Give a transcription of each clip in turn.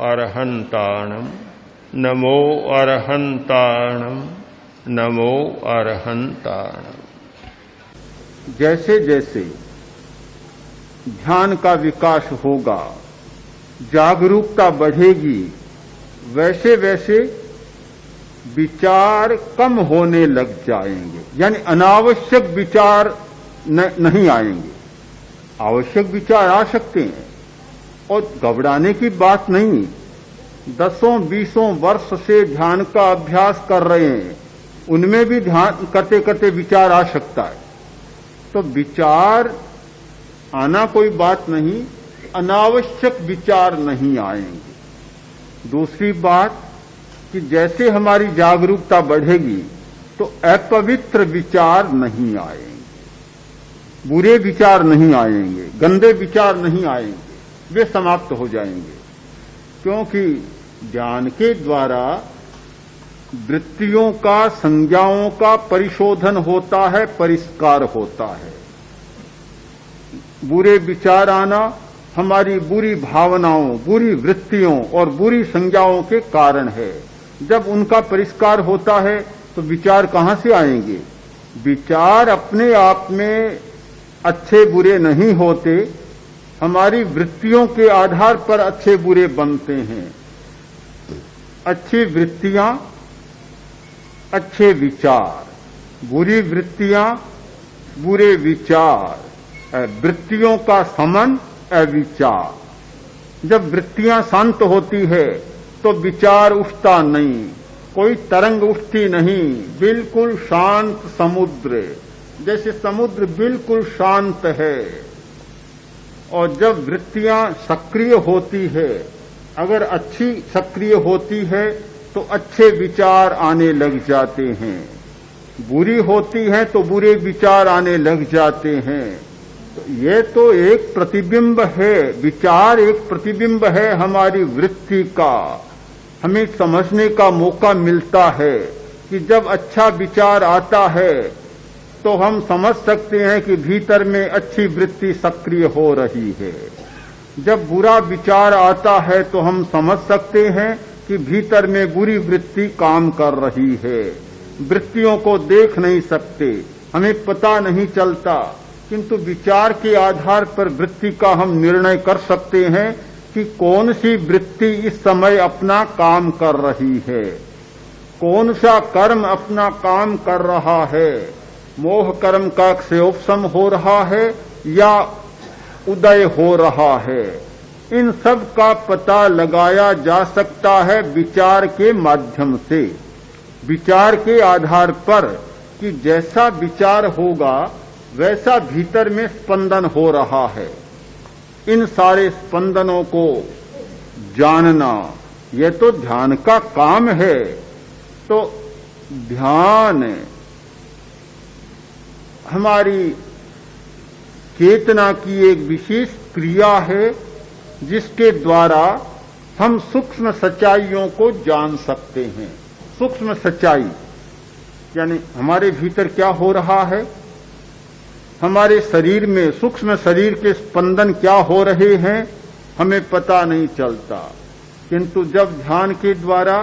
अरहन्ताणं नमो अरहन्ताणं नमो अरहन्ताणं। जैसे जैसे ध्यान का विकास होगा, जागरूकता बढ़ेगी, वैसे वैसे विचार कम होने लग जाएंगे, यानी अनावश्यक विचार नहीं आएंगे। आवश्यक विचार आ सकते हैं और घबराने की बात नहीं। 10-20 वर्ष से ध्यान का अभ्यास कर रहे हैं, उनमें भी ध्यान करते करते विचार आ सकता है। तो विचार आना कोई बात नहीं, अनावश्यक विचार नहीं आएंगे। दूसरी बात कि जैसे हमारी जागरूकता बढ़ेगी तो अपवित्र विचार नहीं आएंगे, बुरे विचार नहीं आएंगे, गंदे विचार नहीं आएंगे, वे समाप्त हो जाएंगे। क्योंकि ज्ञान के द्वारा वृत्तियों का, संज्ञाओं का परिशोधन होता है, परिष्कार होता है। बुरे विचार आना हमारी बुरी भावनाओं, बुरी वृत्तियों और बुरी संज्ञाओं के कारण है। जब उनका परिष्कार होता है तो विचार कहां से आएंगे? विचार अपने आप में अच्छे बुरे नहीं होते, हमारी वृत्तियों के आधार पर अच्छे बुरे बनते हैं। अच्छी वृत्तियां, अच्छे विचार, बुरी वृत्तियां, बुरे विचार, वृत्तियों का समन, अविचार। जब वृत्तियां शांत होती है तो विचार उठता नहीं, कोई तरंग उठती नहीं, बिल्कुल शांत समुद्र, जैसे समुद्र बिल्कुल शांत है। और जब वृत्तियां सक्रिय होती है, अगर अच्छी सक्रिय होती है तो अच्छे विचार आने लग जाते हैं, बुरी होती है तो बुरे विचार आने लग जाते हैं। तो ये तो एक प्रतिबिंब है, विचार एक प्रतिबिंब है हमारी वृत्ति का। हमें समझने का मौका मिलता है कि जब अच्छा विचार आता है तो हम समझ सकते हैं कि भीतर में अच्छी वृत्ति सक्रिय हो रही है। जब बुरा विचार आता है तो हम समझ सकते हैं कि भीतर में बुरी वृत्ति काम कर रही है। वृत्तियों को देख नहीं सकते, हमें पता नहीं चलता, किंतु विचार के आधार पर वृत्ति का हम निर्णय कर सकते हैं कि कौन सी वृत्ति इस समय अपना काम कर रही है, कौन सा कर्म अपना काम कर रहा है। मोह कर्म का क्षयोपशम हो रहा है या उदय हो रहा है। इन सब का पता लगाया जा सकता है विचार के माध्यम से, विचार के आधार पर कि जैसा विचार होगा वैसा भीतर में स्पंदन हो रहा है। इन सारे स्पंदनों को जानना यह तो ध्यान का काम है। तो ध्यान हमारी चेतना की एक विशेष क्रिया है जिसके द्वारा हम सूक्ष्म सच्चाइयों को जान सकते हैं। सूक्ष्म सच्चाई यानी हमारे भीतर क्या हो रहा है, हमारे शरीर में सूक्ष्म शरीर के स्पंदन क्या हो रहे हैं, हमें पता नहीं चलता। किंतु जब ध्यान के द्वारा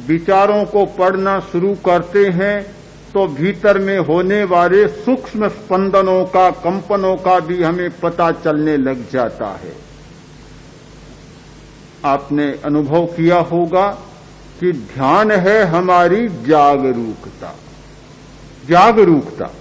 विचारों को पढ़ना शुरू करते हैं तो भीतर में होने वाले सूक्ष्म स्पंदनों का, कंपनों का भी हमें पता चलने लग जाता है। आपने अनुभव किया होगा कि ध्यान है हमारी जागरूकता, जागरूकता।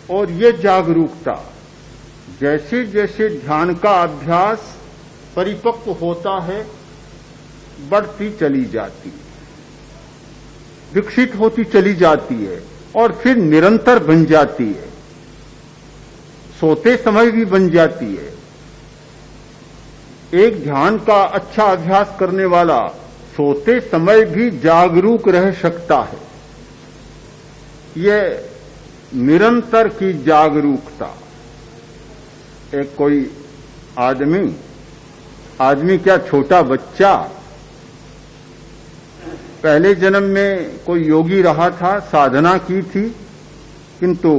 और ये जागरूकता जैसे जैसे ध्यान का अभ्यास परिपक्व होता है बढ़ती चली जाती है, विकसित होती चली जाती है और फिर निरंतर बन जाती है, सोते समय भी बन जाती है। एक ध्यान का अच्छा अभ्यास करने वाला सोते समय भी जागरूक रह सकता है। यह निरंतर की जागरूकता। एक कोई आदमी क्या छोटा बच्चा पहले जन्म में कोई योगी रहा था, साधना की थी, किंतु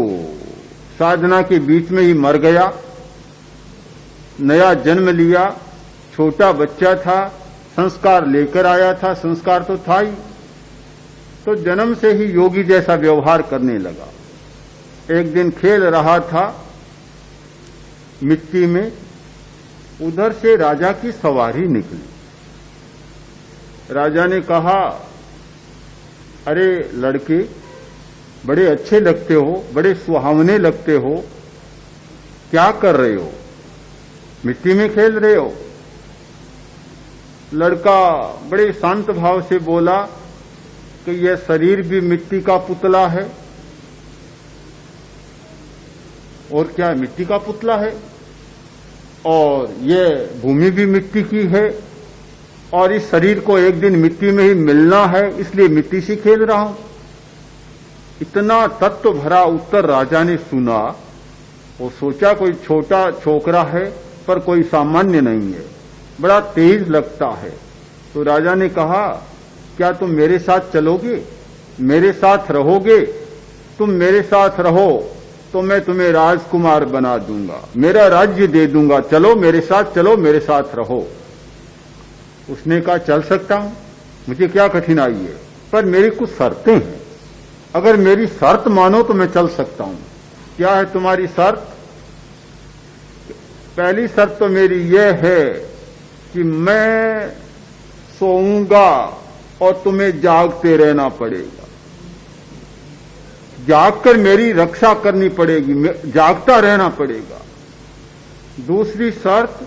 साधना के बीच में ही मर गया, नया जन्म लिया, छोटा बच्चा था, संस्कार लेकर आया था, संस्कार तो था ही, तो जन्म से ही योगी जैसा व्यवहार करने लगा। एक दिन खेल रहा था मिट्टी में, उधर से राजा की सवारी निकली। राजा ने कहा, अरे लड़के, बड़े अच्छे लगते हो, बड़े सुहावने लगते हो, क्या कर रहे हो, मिट्टी में खेल रहे हो? लड़का बड़े शांत भाव से बोला कि यह शरीर भी मिट्टी का पुतला है। और क्या मिट्टी का पुतला है, और यह भूमि भी मिट्टी की है, और इस शरीर को एक दिन मिट्टी में ही मिलना है, इसलिए मिट्टी से खेल रहा हूं। इतना तत्व भरा उत्तर राजा ने सुना। वो सोचा कोई छोटा छोकरा है, पर कोई सामान्य नहीं है, बड़ा तेज लगता है। तो राजा ने कहा, क्या तुम मेरे साथ चलोगे, मेरे साथ रहोगे? तुम मेरे साथ रहो तो मैं तुम्हें राजकुमार बना दूंगा, मेरा राज्य दे दूंगा, चलो मेरे साथ, चलो मेरे साथ रहो। उसने कहा, चल सकता हूं, मुझे क्या कठिनाई है, पर मेरी कुछ शर्तें हैं, अगर मेरी शर्त मानो तो मैं चल सकता हूं। क्या है तुम्हारी शर्त? पहली शर्त तो मेरी यह है कि मैं सोऊंगा और तुम्हें जागते रहना पड़ेगा, जागकर मेरी रक्षा करनी पड़ेगी, जागता रहना पड़ेगा। दूसरी शर्त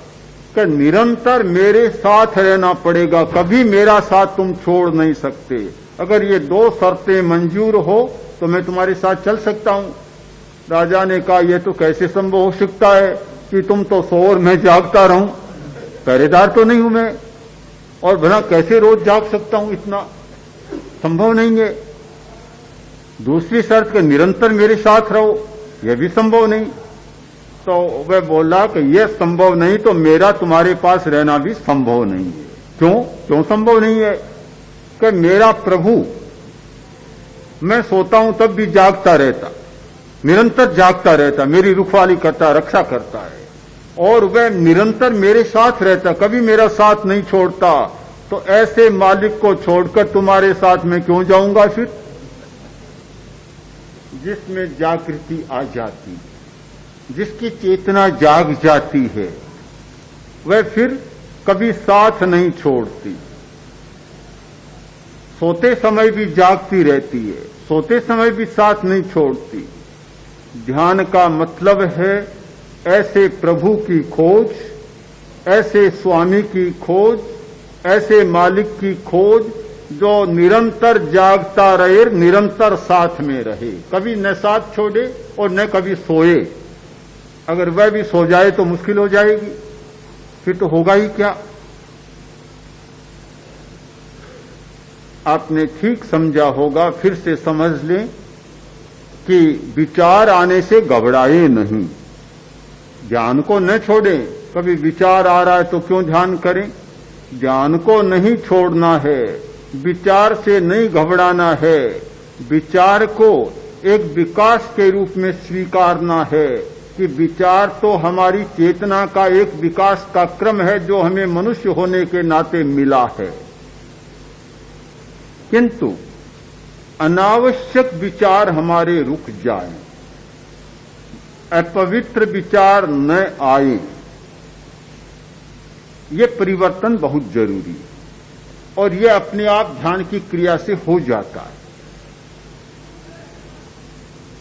कि निरंतर मेरे साथ रहना पड़ेगा, कभी मेरा साथ तुम छोड़ नहीं सकते। अगर ये दो शर्तें मंजूर हो तो मैं तुम्हारे साथ चल सकता हूं। राजा ने कहा, यह तो कैसे संभव हो सकता है कि तुम तो सो और मैं जागता रहूं, पहरेदार तो नहीं हूं मैं, और भला कैसे रोज जाग सकता हूं, इतना संभव नहीं है। दूसरी शर्त कि निरंतर मेरे साथ रहो, यह भी संभव नहीं। तो वह बोला कि यह संभव नहीं तो मेरा तुम्हारे पास रहना भी संभव नहीं है। क्यों संभव नहीं है? कि मेरा प्रभु, मैं सोता हूं तब भी जागता रहता, निरंतर जागता रहता, मेरी रुखवाली करता, रक्षा करता है, और वह निरंतर मेरे साथ रहता, कभी मेरा साथ नहीं छोड़ता। तो ऐसे मालिक को छोड़कर तुम्हारे साथ मैं क्यों जाऊंगा फिर? जिसमें जागृति आ जाती, जिसकी चेतना जाग जाती है, वह फिर कभी साथ नहीं छोड़ती, सोते समय भी जागती रहती है, सोते समय भी साथ नहीं छोड़ती। ध्यान का मतलब है ऐसे प्रभु की खोज, ऐसे स्वामी की खोज, ऐसे मालिक की खोज जो निरंतर जागता रहे, निरंतर साथ में रहे, कभी न साथ छोड़े और न कभी सोए। अगर वह भी सो जाए तो मुश्किल हो जाएगी, फिर तो होगा ही क्या। आपने ठीक समझा होगा, फिर से समझ लें कि विचार आने से घबराए नहीं, ध्यान को न छोड़ें। कभी विचार आ रहा है तो क्यों ध्यान करें? ध्यान को नहीं छोड़ना है, विचार से नहीं घबराना है, विचार को एक विकास के रूप में स्वीकारना है कि विचार तो हमारी चेतना का एक विकास का क्रम है जो हमें मनुष्य होने के नाते मिला है। किंतु अनावश्यक विचार हमारे रुक जाएं, अपवित्र विचार न आए, ये परिवर्तन बहुत जरूरी है, और ये अपने आप ध्यान की क्रिया से हो जाता है।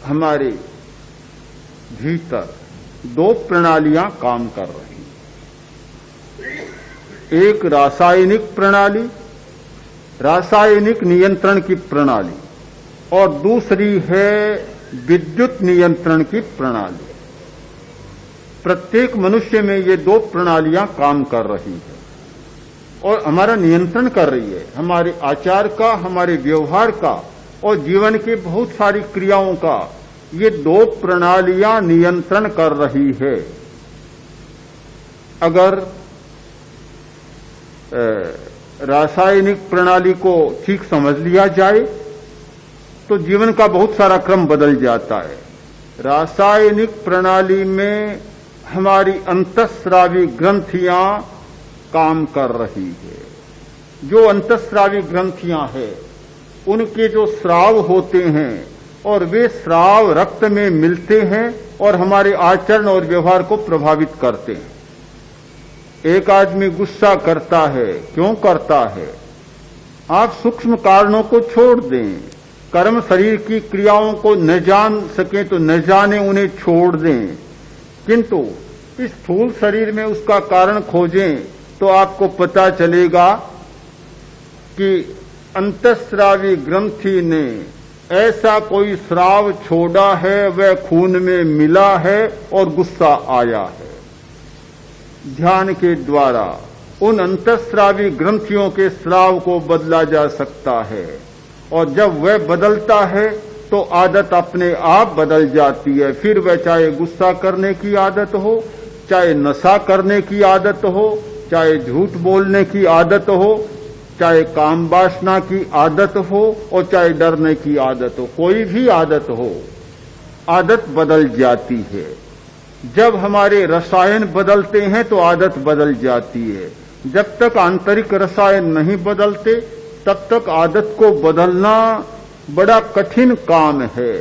हमारे भीतर दो प्रणालियां काम कर रही हैं, एक रासायनिक प्रणाली, रासायनिक नियंत्रण की प्रणाली, और दूसरी है विद्युत नियंत्रण की प्रणाली। प्रत्येक मनुष्य में ये दो प्रणालियां काम कर रही है और हमारा नियंत्रण कर रही है, हमारे आचार का, हमारे व्यवहार का और जीवन के बहुत सारी क्रियाओं का ये दो प्रणालियां नियंत्रण कर रही है। अगर रासायनिक प्रणाली को ठीक समझ लिया जाए तो जीवन का बहुत सारा क्रम बदल जाता है। रासायनिक प्रणाली में हमारी अंतःस्रावी ग्रंथियां काम कर रही है। जो अंतःस्रावी ग्रंथियां हैं, उनके जो स्राव होते हैं और वे स्राव रक्त में मिलते हैं और हमारे आचरण और व्यवहार को प्रभावित करते हैं। एक आदमी गुस्सा करता है, क्यों करता है? आप सूक्ष्म कारणों को छोड़ दें, कर्म शरीर की क्रियाओं को न जान सके तो न जाने, उन्हें छोड़ दें, किंतु इस स्थूल शरीर में उसका कारण खोजें तो आपको पता चलेगा कि अंतःस्रावी ग्रंथि ने ऐसा कोई स्राव छोड़ा है, वह खून में मिला है और गुस्सा आया है। ध्यान के द्वारा उन अंतःस्रावी ग्रंथियों के स्राव को बदला जा सकता है, और जब वह बदलता है तो आदत अपने आप बदल जाती है। फिर वह चाहे गुस्सा करने की आदत हो, चाहे नशा करने की आदत हो, चाहे झूठ बोलने की आदत हो, चाहे काम वासना की आदत हो और चाहे डरने की आदत हो, कोई भी आदत हो, आदत बदल जाती है। जब हमारे रसायन बदलते हैं तो आदत बदल जाती है। जब तक आंतरिक रसायन नहीं बदलते तब तक आदत को बदलना बड़ा कठिन काम है।